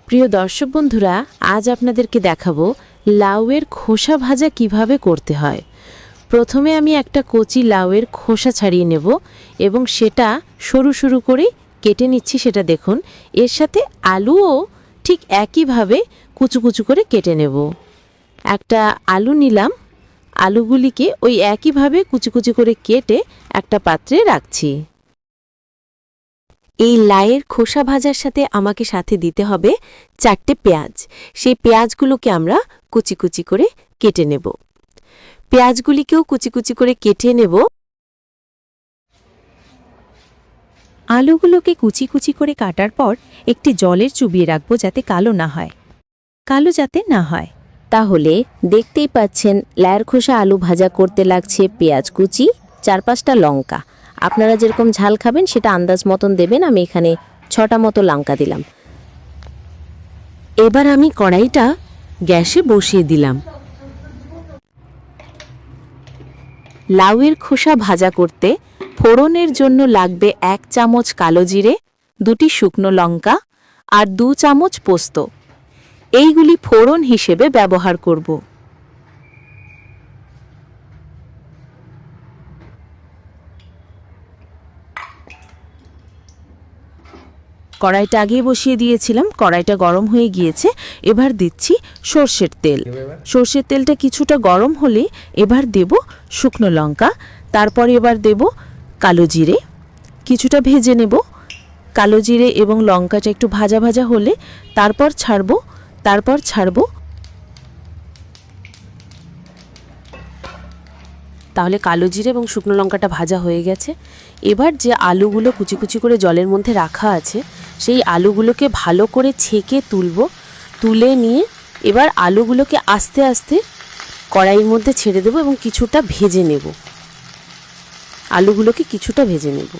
প্রিয় দর্শক বন্ধুরা, আজ আপনাদেরকে দেখাবো লাউয়ের খোসা ভাজা কিভাবে করতে হয়। প্রথমে আমি একটা কচি লাউয়ের খোসা ছাড়িয়ে নেব এবং সেটা সরু সরু করে কেটে নিচ্ছি, সেটা দেখুন। এর সাথে আলুও ঠিক একইভাবে কুচু কুচু করে কেটে নেব। একটা আলু নিলাম, আলুগুলিকে ওই একইভাবে কুচি কুচি করে কেটে একটা পাত্রে রাখছি। এই লাউয়ের খোসা ভাজার সাথে আমাকে সাথে দিতে হবে 4টে পেঁয়াজ। সেই পেঁয়াজগুলোকে আমরা কুচি কুচি করে কেটে নেব। পেঁয়াজগুলিকেও কুচি কুচি করে কেটে নেব। আলুগুলোকে কুচি কুচি করে কাটার পর একটি জলের চুবিয়ে রাখবো যাতে কালো যাতে না হয়। তাহলে দেখতেই পাচ্ছেন লাউয়ের খোসা আলু ভাজা করতে লাগছে পেঁয়াজ কুচি, 4-5টা লঙ্কা। আপনারা যেরকম ঝাল খাবেন সেটা আন্দাজ মতন দেবেন। আমি এখানে 6টা মতো লঙ্কা দিলাম। এবার আমি কড়াইটা গ্যাসে বসিয়ে দিলাম। লাউয়ের খোসা ভাজা করতে ফোড়নের জন্য লাগবে 1 চামচ কালো জিরে, 2টি শুকনো লঙ্কা আর 2 চামচ পোস্ত। এইগুলি ফোড়ন হিসেবে ব্যবহার করব। কড়াইটা আগেই বসিয়ে দিয়েছিলাম, কড়াইটা গরম হয়ে গিয়েছে। এবার দিচ্ছি সর্ষের তেল। সর্ষের তেলটা কিছুটা গরম হলে এবার দেব শুকনো লঙ্কা, তারপর এবার দেব কালো জিরে। কিছুটা ভেজে নেব। কালো জিরে এবং লঙ্কাটা একটু ভাজা ভাজা হলে তারপর ছাড়ব। তাহলে কালো জিরে এবং শুকনো লঙ্কাটা ভাজা হয়ে গেছে। এবার যে আলুগুলো কুচি কুচি করে জলের মধ্যে রাখা আছে সেই আলুগুলোকে ভালো করে ছেঁকে তুলে নিয়ে এবার আলুগুলোকে আস্তে আস্তে কড়াইয়ের মধ্যে ছেড়ে দেব এবং কিছুটা ভেজে নেব। আলুগুলোকে কিছুটা ভেজে নেব।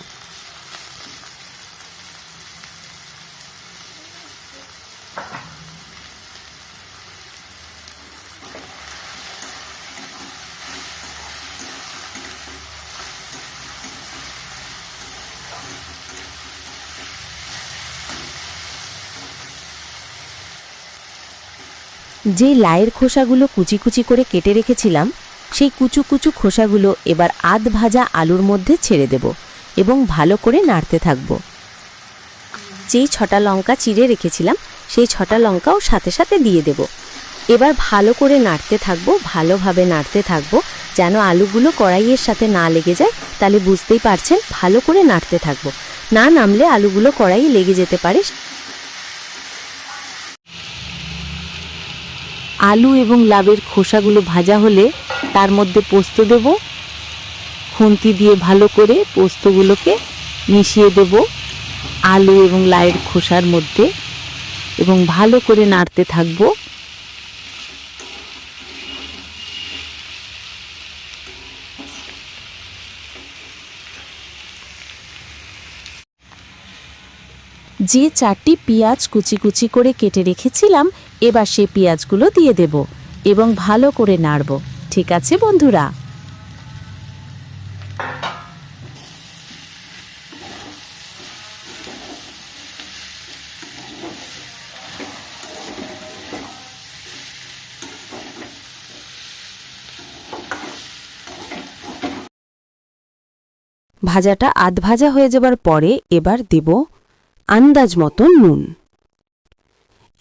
যে লাউয়ের খোসাগুলো কুচি কুচি করে কেটে রেখেছিলাম সেই কুচু কুচু খোসাগুলো এবার আধ ভাজা আলুর মধ্যে ছেড়ে দেব এবং ভালো করে নাড়তে থাকব। যেই 6টা লঙ্কা চিড়ে রেখেছিলাম সেই 6টা লঙ্কাও সাথে সাথে দিয়ে দেব। এবার ভালো করে নাড়তে থাকব, ভালোভাবে নাড়তে থাকব যেন আলুগুলো কড়াইয়ের সাথে না লেগে যায়। তাহলে বুঝতেই পারছেন, ভালো করে নাড়তে থাকব। না নামলে আলুগুলো কড়াইয়ে লেগে যেতে পারে। আলু এবং লাউয়ের খোসাগুলো ভাজা হলে তার মধ্যে পোস্ত দেব। খুন্তি দিয়ে ভালো করে পোস্তগুলোকে মিশিয়ে দেব আলু এবং লাউয়ের খোসার মধ্যে এবং ভালো করে নাড়তে থাকব। যে 4টি পেঁয়াজ কুচি কুচি করে কেটে রেখেছিলাম এবার সেই পেঁয়াজগুলো দিয়ে দেব এবং ভালো করে নাড়ব। ঠিক আছে বন্ধুরা? ভাজাটা আধ ভাজা হয়ে যাবার পরে এবার দেব আন্দাজ মতো নুন।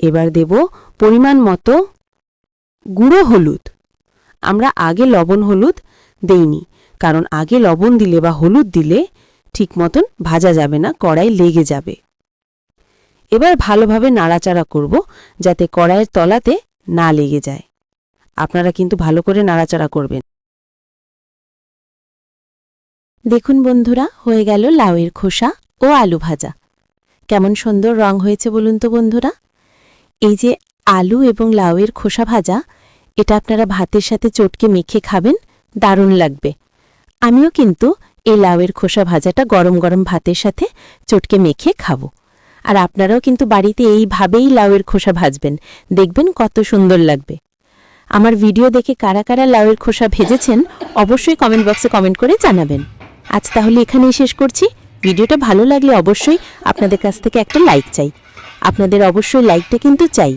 এবার দেব পরিমাণ মতো গুঁড়ো হলুদ। আমরা আগে লবণ হলুদ দেইনি, কারণ আগে লবণ দিলে বা হলুদ দিলে ঠিক মতন ভাজা যাবে না, কড়াই লেগে যাবে। এবার ভালোভাবে নাড়াচাড়া করব যাতে কড়াইয়ের তলাতে না লেগে যায়। আপনারা কিন্তু ভালো করে নাড়াচাড়া করবেন। দেখুন বন্ধুরা, হয়ে গেল লাউয়ের খোসা ও আলু ভাজা। কেমন সুন্দর রং হয়েছে বলুন তো বন্ধুরা। এই যে আলু এবং লাউয়ের খোসা ভাজা, এটা আপনারা ভাতের সাথে চটকে মেখে খাবেন, দারুণ লাগবে। আমিও কিন্তু এই লাউয়ের খোসা ভাজাটা গরম গরম ভাতের সাথে চটকে মেখে খাবো। আর আপনারাও কিন্তু বাড়িতে এইভাবেই লাউয়ের খোসা ভাজবেন, দেখবেন কত সুন্দর লাগবে। আমার ভিডিও দেখে কারা কারা লাউয়ের খোসা ভেজেছেন অবশ্যই কমেন্ট বক্সে কমেন্ট করে জানাবেন। আজ তাহলে এখানেই শেষ করছি। ভিডিওটা ভালো লাগলে অবশ্যই আপনাদের কাছ থেকে একটা লাইক চাই। আপনাদের অবশ্যই লাইকটা কিন্তু চাই।